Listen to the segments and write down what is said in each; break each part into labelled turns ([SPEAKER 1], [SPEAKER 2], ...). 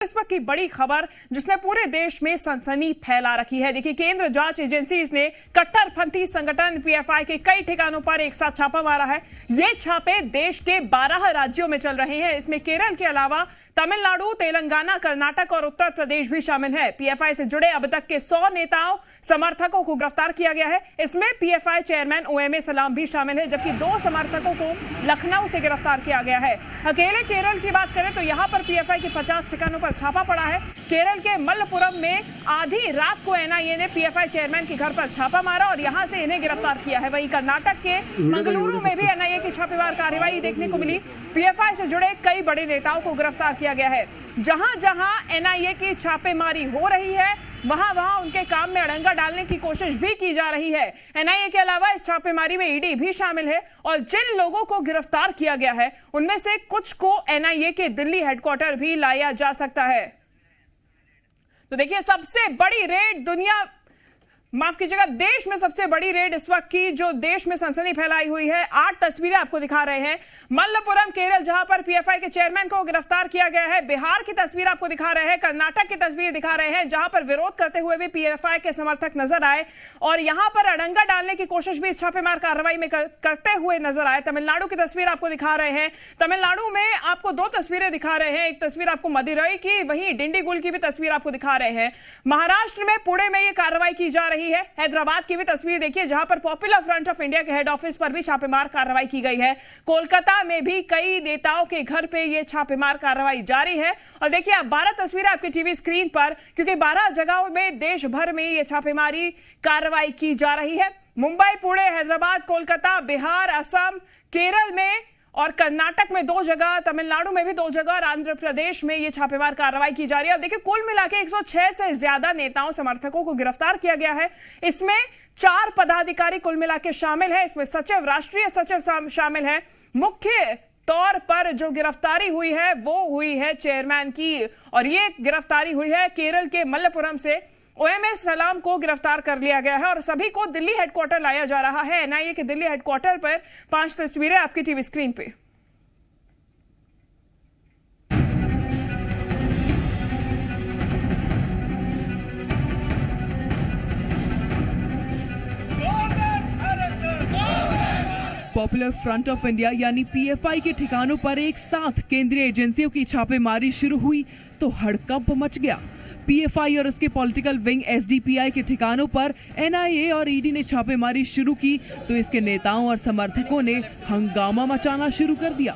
[SPEAKER 1] इस वक्त की बड़ी खबर जिसने पूरे देश में सनसनी फैला रखी है। देखिए, केंद्र जांच एजेंसी ने कट्टरपंथी संगठन पीएफआई के कई ठिकानों पर एक साथ छापा मारा है। ये छापे देश के 12 राज्यों में चल रहे हैं। इसमें केरल के अलावा तमिलनाडु, तेलंगाना, कर्नाटक और उत्तर प्रदेश भी शामिल है। पीएफआई से जुड़े अब तक के 100 नेताओं समर्थकों को गिरफ्तार किया गया है। इसमें पीएफआई चेयरमैन ओएमए सलाम भी शामिल है, जबकि 2 समर्थकों को लखनऊ से गिरफ्तार किया गया है। अकेले केरल की बात करें तो यहां पर पीएफआई के 50 ठिकानों पर छापा पड़ा है। केरल के मल्लपुरम में आधी रात को एनआईए ने पीएफआई चेयरमैन के घर पर छापा मारा और यहां से इन्हें गिरफ्तार किया है। वहीं कर्नाटक के मंगलुरु में भी एनआईए की छापेमार कार्रवाई देखने को मिली। पीएफआई से जुड़े कई बड़े नेताओं को गिरफ्तार किया गया है। जहां जहां एनआईए की छापेमारी हो रही है, वहां वहां उनके काम में अड़ंगा डालने की कोशिश भी की जा रही है। एनआईए के अलावा इस छापेमारी में ईडी भी शामिल है और जिन लोगों को गिरफ्तार किया गया है उनमें से कुछ को एनआईए के दिल्ली हेडक्वार्टर भी लाया जा सकता है। तो देखिए, सबसे बड़ी रेड देश में सबसे बड़ी रेड इस वक्त की जो देश में सनसनी फैलाई हुई है। 8 तस्वीरें आपको दिखा रहे हैं। मल्लपुरम केरल, जहां पर पीएफआई के चेयरमैन को गिरफ्तार किया गया है। बिहार की तस्वीर आपको दिखा रहे हैं। कर्नाटक की तस्वीर दिखा रहे हैं, जहां पर विरोध करते हुए भी पीएफआई के समर्थक नजर आए और यहां पर अड़ंगा डालने की कोशिश भी इस छापेमार कार्रवाई में करते हुए नजर आए। तमिलनाडु की तस्वीर आपको दिखा रहे हैं। तमिलनाडु में आपको 2 तस्वीरें दिखा रहे हैं। एक तस्वीर आपको मदिरई की, वहीं डिंडीगुल की भी तस्वीर आपको दिखा रहे हैं। महाराष्ट्र में पुणे में यह कार्रवाई की जा रही है। हैदराबाद की भी तस्वीर देखिए, जहां पर पॉपुलर फ्रंट ऑफ इंडिया के हेड ऑफिस पर भी छापेमार कार्रवाई की गई है। कोलकाता में भी कई नेताओं के घर पे यह छापेमार कार्रवाई जारी है। और देखिए, आप 12 तस्वीरें आपके टीवी स्क्रीन पर, क्योंकि 12 जगहों में देश भर में यह छापेमारी कार्रवाई की जा रही है। मुंबई, पुणे, हैदराबाद, कोलकाता, बिहार, असम, केरल में और कर्नाटक में 2 जगह, तमिलनाडु में भी 2 जगह और आंध्र प्रदेश में यह छापेमार कार्रवाई की जा रही है। अब देखिए, कुल मिलाकर 106 से ज्यादा नेताओं समर्थकों को गिरफ्तार किया गया है। इसमें 4 पदाधिकारी कुल मिलाकर शामिल है। इसमें सचिव, राष्ट्रीय सचिव शामिल है। मुख्य तौर पर जो गिरफ्तारी हुई है वो हुई है चेयरमैन की, और ये गिरफ्तारी हुई है केरल के मल्लपुरम से। ओएमए सलाम को गिरफ्तार कर लिया गया है और सभी को दिल्ली हेडक्वार्टर लाया जा रहा है। एनआईए के दिल्ली हेडक्वार्टर पर 5 तस्वीरें आपकी टीवी स्क्रीन पे।
[SPEAKER 2] पॉपुलर फ्रंट ऑफ इंडिया यानी पीएफआई के ठिकानों पर एक साथ केंद्रीय एजेंसियों की छापेमारी शुरू हुई तो हड़कंप मच गया। पीएफआई और उसके पॉलिटिकल विंग एसडीपीआई के ठिकानों पर एनआईए और ईडी ने छापेमारी शुरू की तो इसके नेताओं और समर्थकों ने हंगामा मचाना शुरू कर दिया।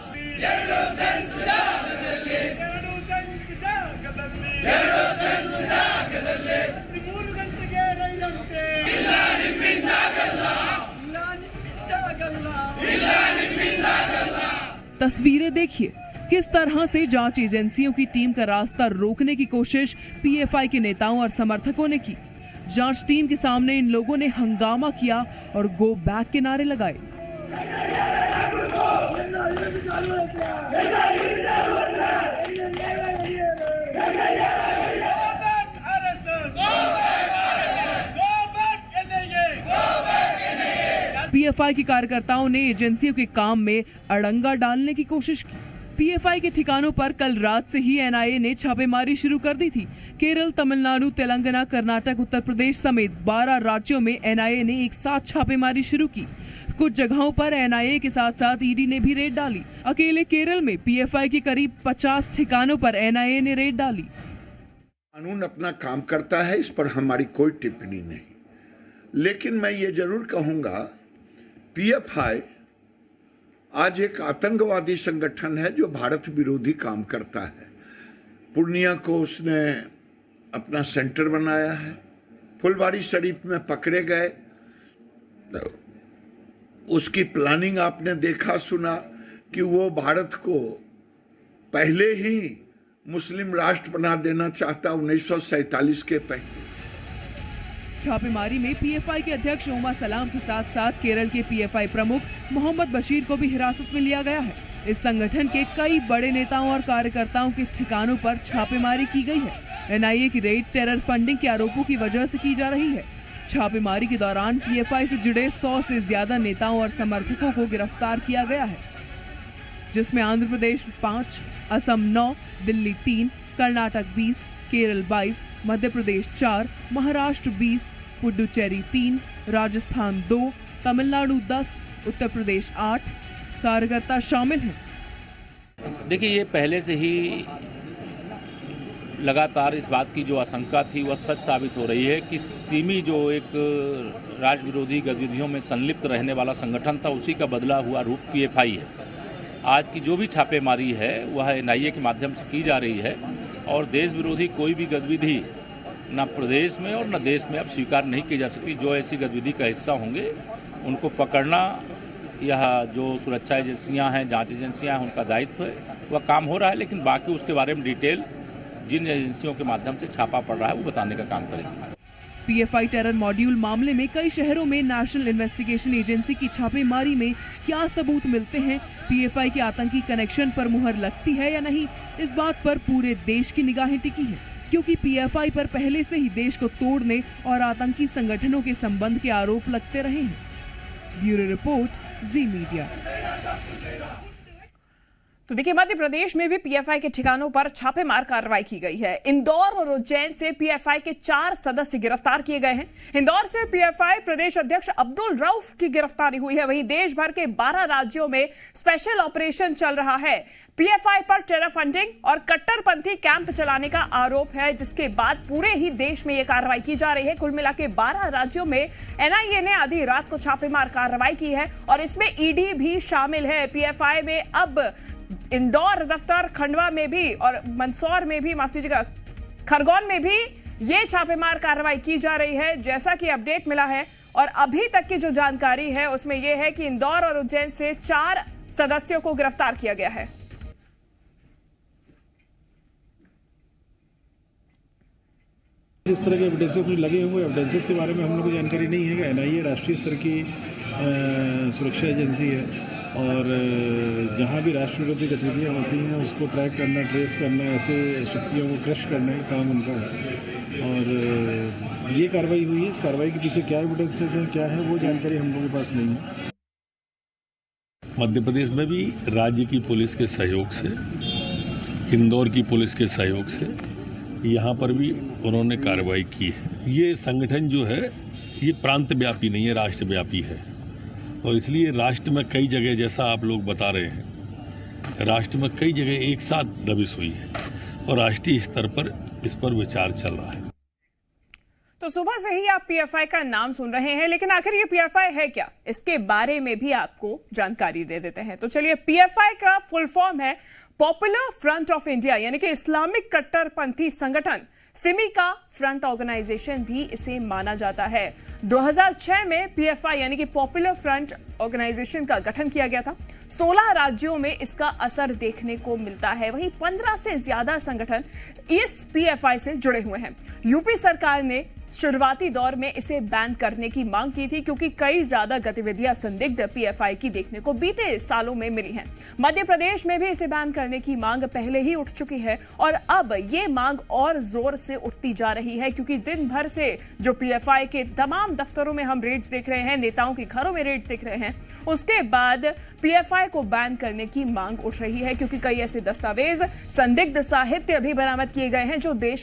[SPEAKER 2] तस्वीरें देखिए, किस तरह से जांच एजेंसियों की टीम का रास्ता रोकने की कोशिश पीएफआई के नेताओं और समर्थकों ने की। जांच टीम के सामने इन लोगों ने हंगामा किया और गो बैक के नारे लगाए। पीएफआई के कार्यकर्ताओं ने एजेंसियों के काम में अड़ंगा डालने की कोशिश की। पीएफआई के ठिकानों पर कल रात से ही एनआईए ने छापेमारी शुरू कर दी थी। केरल, तमिलनाडु, तेलंगाना, कर्नाटक, उत्तर प्रदेश समेत 12 राज्यों में एनआईए ने एक साथ छापेमारी शुरू की। कुछ जगहों पर एनआईए के साथ साथ ईडी ने भी रेड डाली। अकेले केरल में पीएफआई के करीब 50 ठिकानों पर एनआईए ने रेड डाली।
[SPEAKER 3] कानून अपना काम करता है, इस पर हमारी कोई टिप्पणी नहीं, लेकिन मैं ये जरूर कहूंगा, पीएफआई आज एक आतंकवादी संगठन है जो भारत विरोधी काम करता है। पूर्णिया को उसने अपना सेंटर बनाया है। फुलवारी शरीफ में पकड़े गए, उसकी प्लानिंग आपने देखा सुना कि वो भारत को पहले ही मुस्लिम राष्ट्र बना देना चाहता 1947 के पहले।
[SPEAKER 2] छापेमारी में पीएफआई के अध्यक्ष ओमा सलाम के साथ साथ केरल के पीएफआई प्रमुख मोहम्मद बशीर को भी हिरासत में लिया गया है। इस संगठन के कई बड़े नेताओं और कार्यकर्ताओं के ठिकानों पर छापेमारी की गई है। एनआईए की रेड टेरर फंडिंग के आरोपों की वजह से की जा रही है। छापेमारी के दौरान पीएफआई से जुड़े 100 से ज्यादा नेताओं और समर्थकों को गिरफ्तार किया गया है, जिसमें आंध्र प्रदेश 5, असम 9, दिल्ली 3, कर्नाटक 20, केरल 22, मध्य प्रदेश 4, महाराष्ट्र 20, पुडुचेरी 3, राजस्थान 2, तमिलनाडु 10, उत्तर प्रदेश 8 कार्यकर्ता शामिल हैं।
[SPEAKER 4] देखिए, ये पहले से ही लगातार इस बात की जो आशंका थी वह सच साबित हो रही है कि सिमी जो एक राष्ट्र विरोधी गतिविधियों में संलिप्त रहने वाला संगठन था, उसी का बदला हुआ रूप पीएफआई है। आज की जो भी छापेमारी है वह एनआईए के माध्यम से की जा रही है और देश विरोधी कोई भी गतिविधि न प्रदेश में और न देश में अब स्वीकार नहीं की जा सकती। जो ऐसी गतिविधि का हिस्सा होंगे उनको पकड़ना, यह जो सुरक्षा एजेंसियां हैं, जांच एजेंसियां हैं, उनका दायित्व है, वह काम हो रहा है। लेकिन बाकी उसके बारे में डिटेल जिन एजेंसियों के माध्यम से छापा पड़ रहा है वो बताने का काम करेंगे।
[SPEAKER 2] पीएफआई टेरर मॉड्यूल मामले में कई शहरों में नेशनल इन्वेस्टिगेशन एजेंसी की छापेमारी में क्या सबूत मिलते हैं, पीएफआई के आतंकी कनेक्शन पर मुहर लगती है या नहीं, इस बात पर पूरे देश की निगाहें टिकी हैं, क्योंकि पीएफआई पर पहले से ही देश को तोड़ने और आतंकी संगठनों के संबंध के आरोप लगते रहे हैं। ब्यूरो रिपोर्ट, जी मीडिया।
[SPEAKER 1] तो देखिए, मध्य प्रदेश में भी पीएफआई के ठिकानों पर छापेमार कार्रवाई की गई है। इंदौर और उज्जैन से पीएफआई के 4 सदस्य गिरफ्तार किए गए हैं। इंदौर से पीएफआई प्रदेश अध्यक्ष अब्दुल रऊफ की गिरफ्तारी हुई है। वहीं देश भर के 12 राज्यों में स्पेशल ऑपरेशन चल रहा है। पीएफआई पर टेरर फंडिंग और कट्टरपंथी कैंप चलाने का आरोप है, जिसके बाद पूरे ही देश में यह कार्रवाई की जा रही है। कुल मिला के 12 राज्यों में एनआईए ने आधी रात को छापेमार कार्रवाई की है और इसमें ईडी भी शामिल है। पीएफआई में अब इंदौर दफ्तर, खंडवा में भी और मंदसौर में भी, माफ कीजिएगा, खरगोन में भी ये छापेमार कार्रवाई की जा रही है, जैसा कि अपडेट मिला है। और अभी तक की जो जानकारी है उसमें यह है कि इंदौर और उज्जैन से 4 सदस्यों को गिरफ्तार किया गया है।
[SPEAKER 5] इस तरह के एविडेंसेस कुछ लगे हुए एविडेंसेस के बारे में हम लोग को जानकारी नहीं है कि एनआईए राष्ट्रीय स्तर की सुरक्षा एजेंसी है और जहाँ भी राष्ट्र विरोधी गतिविधियाँ होती हैं उसको ट्रैक करना, ट्रेस करना, ऐसे शक्तियों को क्रश करने का काम उनका है। और ये कार्रवाई हुई है। इस कार्रवाई के पीछे क्या एविडेंसेस हैं, क्या है, वो जानकारी हम लोगों के पास नहीं है।
[SPEAKER 6] मध्य प्रदेश में भी राज्य की पुलिस के सहयोग से, इंदौर की पुलिस के सहयोग से यहाँ पर भी उन्होंने कार्रवाई की है। ये संगठन जो है ये प्रांत व्यापी नहीं है, राष्ट्रव्यापी है और इसलिए राष्ट्र में कई जगह, जैसा आप लोग बता रहे हैं, राष्ट्र में कई जगह एक साथ दबिश हुई है और राष्ट्रीय स्तर पर इस पर विचार चल रहा है।
[SPEAKER 1] तो सुबह से ही आप पीएफआई का नाम सुन रहे हैं, लेकिन आखिर ये पीएफआई है क्या, इसके बारे में भी आपको जानकारी दे देते हैं। तो चलिए, पीएफआई का फुल फॉर्म है पॉपुलर फ्रंट ऑफ इंडिया, यानी कि इस्लामिक कट्टरपंथी संगठन। सिमी का फ्रंट ऑर्गेनाइजेशन भी इसे माना जाता है। 2006 में पीएफआई यानी कि पॉपुलर फ्रंट ऑर्गेनाइजेशन का गठन किया गया था। 16 राज्यों में इसका असर देखने को मिलता है। वहीं 15 से ज्यादा संगठन इस पीएफआई से जुड़े हुए हैं। यूपी सरकार ने शुरुआती दौर में इसे बैन करने की मांग की थी, क्योंकि कई ज्यादा गतिविधियां संदिग्ध पीएफआई की देखने को बीते सालों में मिली हैं। मध्य प्रदेश में भी इसे बैन करने की मांग पहले ही उठ चुकी है और अब ये मांग और जोर से उठती जा रही है, क्योंकि दिन भर से जो पीएफआई के तमाम दफ्तरों में हम रेड्स देख रहे हैं, नेताओं के घरों में रेड्स देख रहे हैं, उसके बाद पीएफआई को बैन करने की मांग उठ रही है, क्योंकि कई ऐसे दस्तावेज, संदिग्ध साहित्य भी बरामद किए गए हैं जो देश